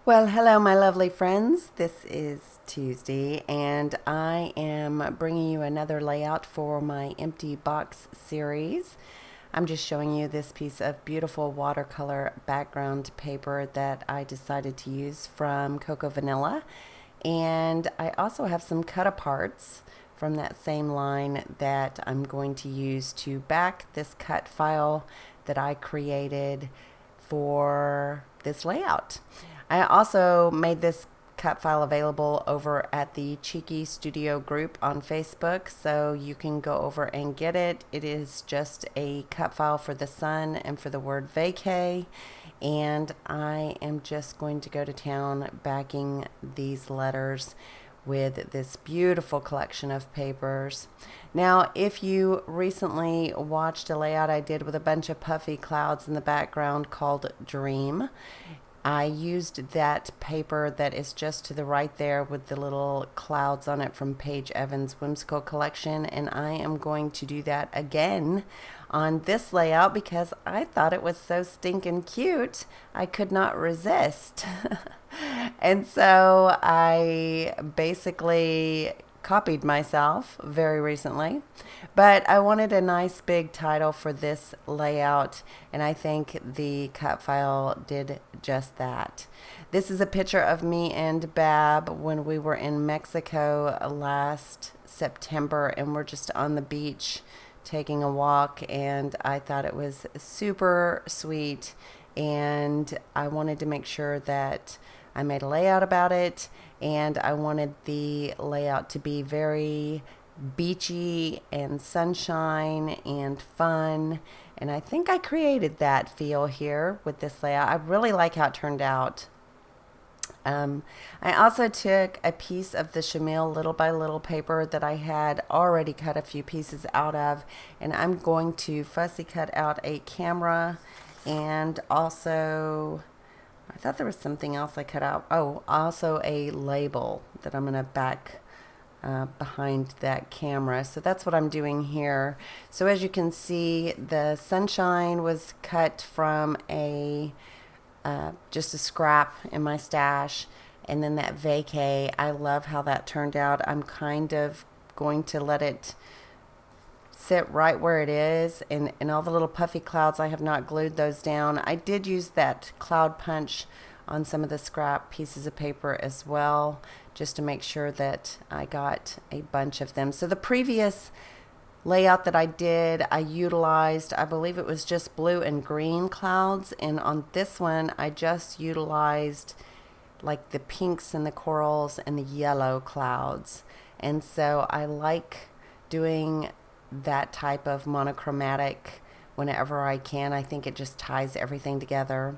Well, hello, my lovely friends. This is Tuesday, and I am bringing you another layout for my empty box series. I'm just showing you this piece of beautiful watercolor background paper that I decided to use from Cocoa Vanilla. And I also have some cut aparts from that same line that I'm going to use to back this cut file that I created for this layout. I also made this cut file available over at the Cheeky Studio group on Facebook, so you can go over and get it. It is just a cut file for the sun and for the word vacay, and I am just going to go to town backing these letters with this beautiful collection of papers. Now, if you recently watched a layout I did with a bunch of puffy clouds in the background called Dream, I used that paper that is just to the right there with the little clouds on it from Paige Evans' Whimsical Collection, and I am going to do that again on this layout because I thought it was so stinking cute I could not resist. And so I basically copied myself very recently, but I wanted a nice big title for this layout, and I think the cut file did just that. This is a picture of me and Bab when we were in Mexico last September, and we're just on the beach taking a walk, and I thought it was super sweet, and I wanted to make sure that I made a layout about it, and I wanted the layout to be very beachy and sunshine and fun, and I think I created that feel here with this layout. I really like how it turned out. I also took a piece of the chenille little by little paper that I had already cut a few pieces out of, and I'm going to fussy cut out a camera, and also I thought there was something else I cut out. Oh, also a label that I'm going to back behind that camera. So that's what I'm doing here. So as you can see, the sunshine was cut from a just a scrap in my stash. And then that vacay, I love how that turned out. I'm kind of going to let it sit right where it is, and all the little puffy clouds, I have not glued those down. I did use that cloud punch on some of the scrap pieces of paper as well, just to make sure that I got a bunch of them. So the previous layout that I did, I utilized, I believe it was just blue and green clouds, and on this one I just utilized like the pinks and the corals and the yellow clouds. And so I like doing that type of monochromatic whenever I can. I think it just ties everything together.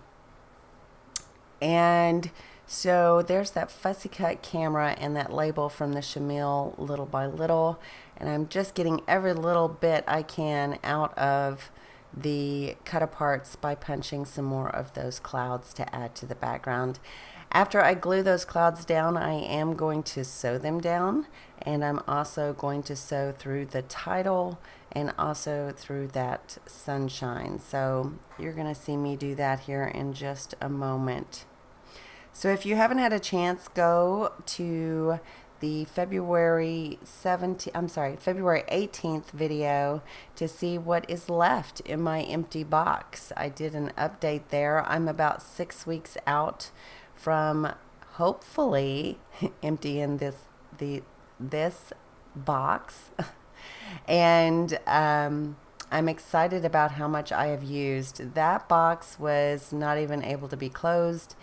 And so there's that fussy cut camera and that label from the chenille little by little, and I'm just getting every little bit I can out of the cut aparts by punching some more of those clouds to add to the background. After I glue those clouds down, I am going to sew them down, and I'm also going to sew through the title and also through that sunshine. So you're going to see me do that here in just a moment. So if you haven't had a chance, go to the February 18th video to see what is left in my empty box. I did an update there. I'm about 6 weeks out from hopefully emptying this box, and I'm excited about how much I have used. That box was not even able to be closed,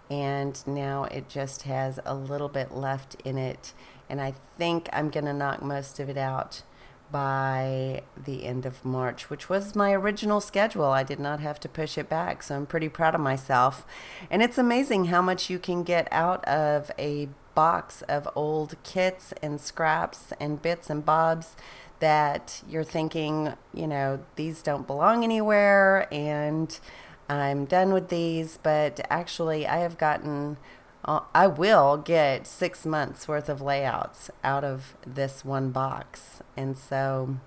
and now it just has a little bit left in it, and I think I'm gonna knock most of it out by the end of March, which was my original schedule. I did not have to push it back, so I'm pretty proud of myself. And it's amazing how much you can get out of a box of old kits and scraps and bits and bobs that you're thinking, you know, these don't belong anywhere and I'm done with these. But actually I have gotten I will get 6 months worth of layouts out of this one box. And so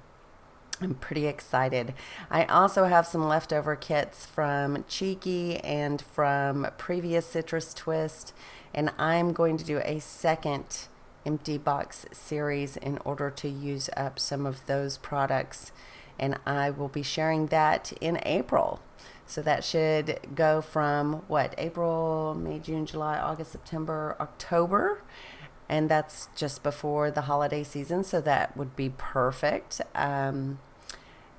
I'm pretty excited. I also have some leftover kits from Cheeky and from previous Citrus Twist, and I'm going to do a second empty box series in order to use up some of those products, and I will be sharing that in April. So that should go from what, April, May, June, July, August, September, October, and that's just before the holiday season, so that would be perfect.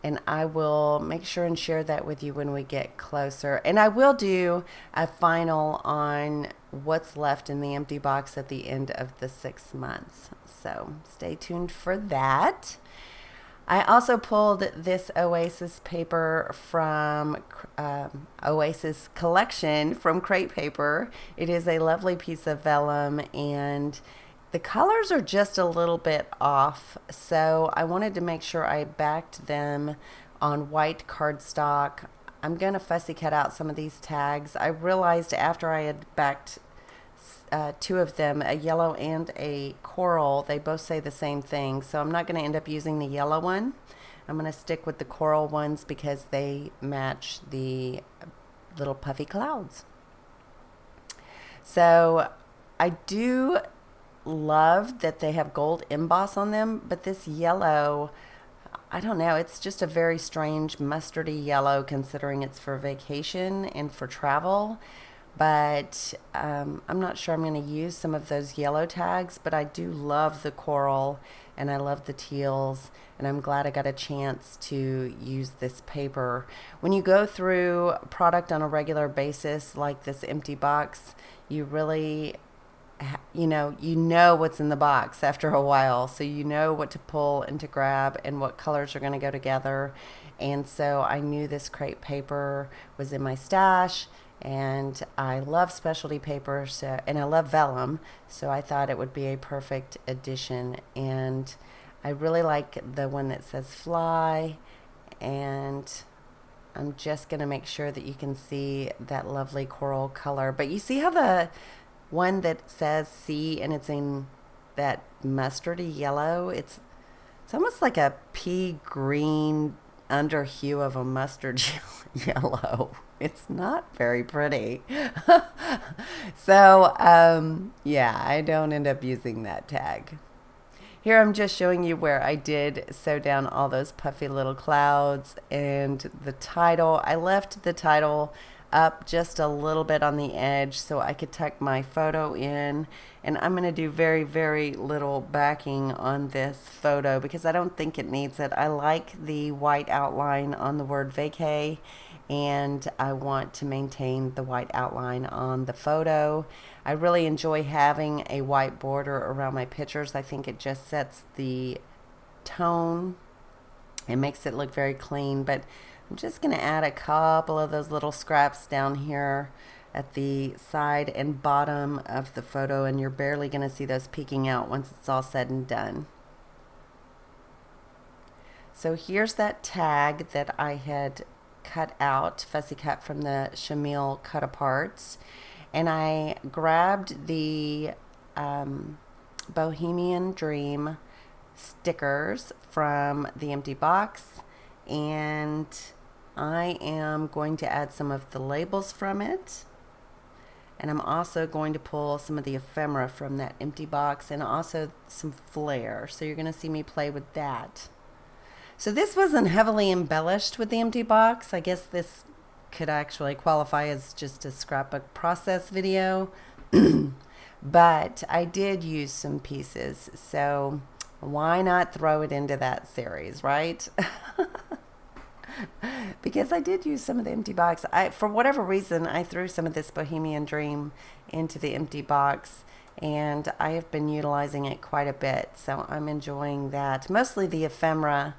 And I will make sure and share that with you when we get closer. And I will do a final on what's left in the empty box at the end of the 6 months. So stay tuned for that. I also pulled this Oasis paper from Oasis collection from Crate Paper. It is a lovely piece of vellum, and the colors are just a little bit off, so I wanted to make sure I backed them on white cardstock. I'm going to fussy cut out some of these tags. I realized after I had backed two of them, a yellow and a coral, they both say the same thing, so I'm not going to end up using the yellow one. I'm going to stick with the coral ones because they match the little puffy clouds. So I do love that they have gold emboss on them, but this yellow, I don't know, it's just a very strange mustardy yellow considering it's for vacation and for travel. But I'm not sure I'm going to use some of those yellow tags, but I do love the coral and I love the teals, and I'm glad I got a chance to use this paper. When you go through product on a regular basis like this empty box, you really you know what's in the box after a while, so you know what to pull and to grab and what colors are going to go together. And so I knew this Crate Paper was in my stash, and I love specialty paper, so, and I love vellum, so I thought it would be a perfect addition. And I really like the one that says fly, and I'm just going to make sure that you can see that lovely coral color. But you see how the one that says C and it's in that mustardy yellow, it's almost like a pea green under hue of a mustard yellow. It's not very pretty. So yeah, I don't end up using that tag. Here I'm just showing you where I did sew down all those puffy little clouds, and the title, I left the title up just a little bit on the edge so I could tuck my photo in, and I'm going to do very, very little backing on this photo because I don't think it needs it. I like the white outline on the word vacay, and I want to maintain the white outline on the photo. I really enjoy having a white border around my pictures. I think it just sets the tone. It makes it look very clean, but I'm just going to add a couple of those little scraps down here at the side and bottom of the photo, and you're barely going to see those peeking out once it's all said and done. So here's that tag that I had cut out, fussy cut from the chenille cut aparts, and I grabbed the Bohemian Dream stickers from the empty box, and I am going to add some of the labels from it, and I'm also going to pull some of the ephemera from that empty box and also some flair, so you're going to see me play with that. So this wasn't heavily embellished with the empty box. I guess this could actually qualify as just a scrapbook process video, but I did use some pieces, so why not throw it into that series, right? Because I did use some of the empty box. For whatever reason, I threw some of this Bohemian Dream into the empty box, and I have been utilizing it quite a bit, so I'm enjoying that. Mostly the ephemera,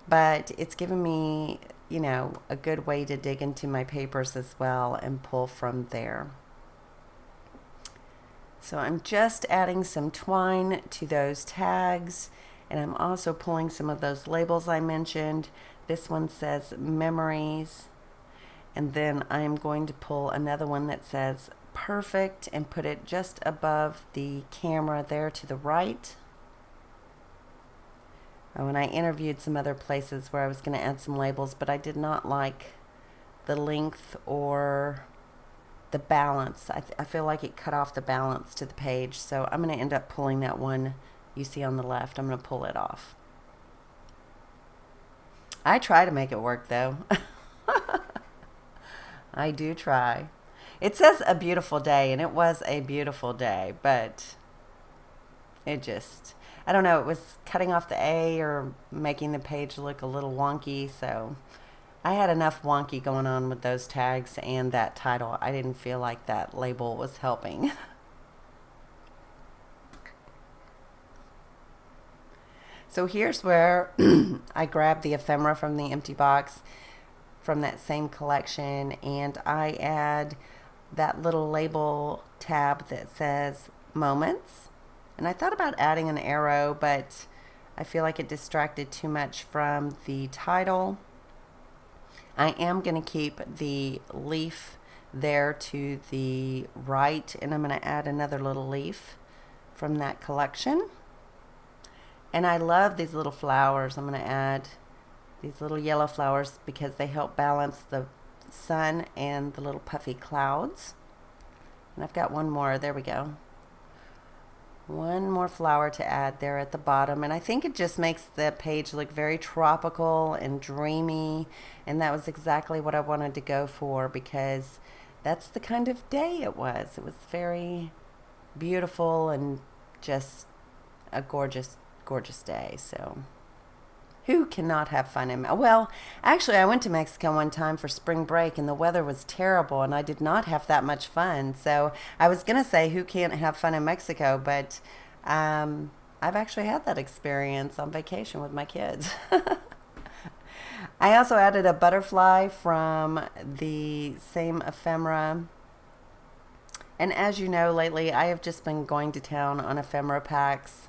but it's given me, you know, a good way to dig into my papers as well and pull from there. So I'm just adding some twine to those tags, and I'm also pulling some of those labels I mentioned. This one says memories, and then I'm going to pull another one that says perfect and put it just above the camera there to the right. Oh, and I interviewed some other places where I was going to add some labels, but I did not like the length or the balance. I feel like it cut off the balance to the page, so I'm going to end up pulling that one you see on the left. I'm going to pull it off. I try to make it work, though. I do try. It says a beautiful day, and it was a beautiful day, but it just, I don't know, it was cutting off the A or making the page look a little wonky, so I had enough wonky going on with those tags and that title. I didn't feel like that label was helping. So here's where I grabbed the ephemera from the empty box from that same collection, and I add that little label tab that says moments. And I thought about adding an arrow, but I feel like it distracted too much from the title. I am going to keep the leaf there to the right, and I'm going to add another little leaf from that collection. And I love these little flowers. I'm going to add these little yellow flowers because they help balance the sun and the little puffy clouds. And I've got one more. There we go. One more flower to add there at the bottom, and I think it just makes the page look very tropical and dreamy, and that was exactly what I wanted to go for because that's the kind of day it was. It was very beautiful and just a gorgeous, gorgeous day. So who cannot have fun in, well, actually I went to Mexico one time for spring break and the weather was terrible and I did not have that much fun. So I was going to say who can't have fun in Mexico, but I've actually had that experience on vacation with my kids. I also added a butterfly from the same ephemera. And as you know, lately I have just been going to town on ephemera packs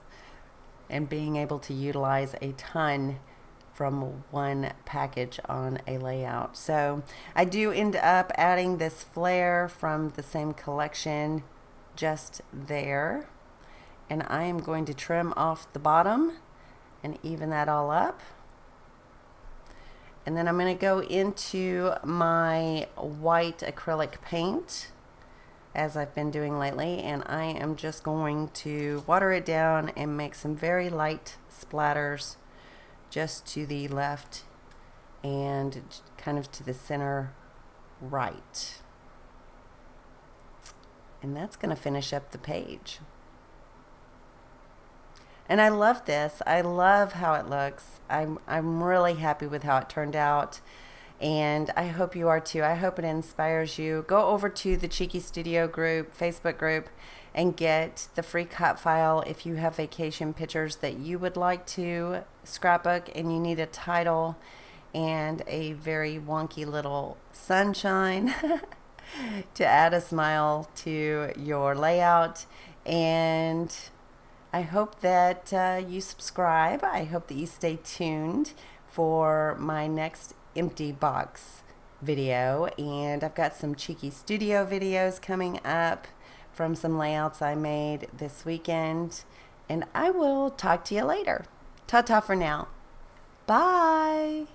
and being able to utilize a ton from one package on a layout. So I do end up adding this flare from the same collection just there. And I am going to trim off the bottom and even that all up. And then I'm going to go into my white acrylic paint as I've been doing lately, and I am just going to water it down and make some very light splatters just to the left and kind of to the center right. And that's going to finish up the page. And I love this. I love how it looks. I'm really happy with how it turned out. And I hope you are too. I hope it inspires you. Go over to the Cheeky Studio group, Facebook group, and get the free cut file if you have vacation pictures that you would like to scrapbook and you need a title and a very wonky little sunshine to add a smile to your layout. And I hope that you subscribe. I hope that you stay tuned for my next empty box video, and I've got some Cheeky Studio videos coming up from some layouts I made this weekend, and I will talk to you later. Ta-ta for now. Bye.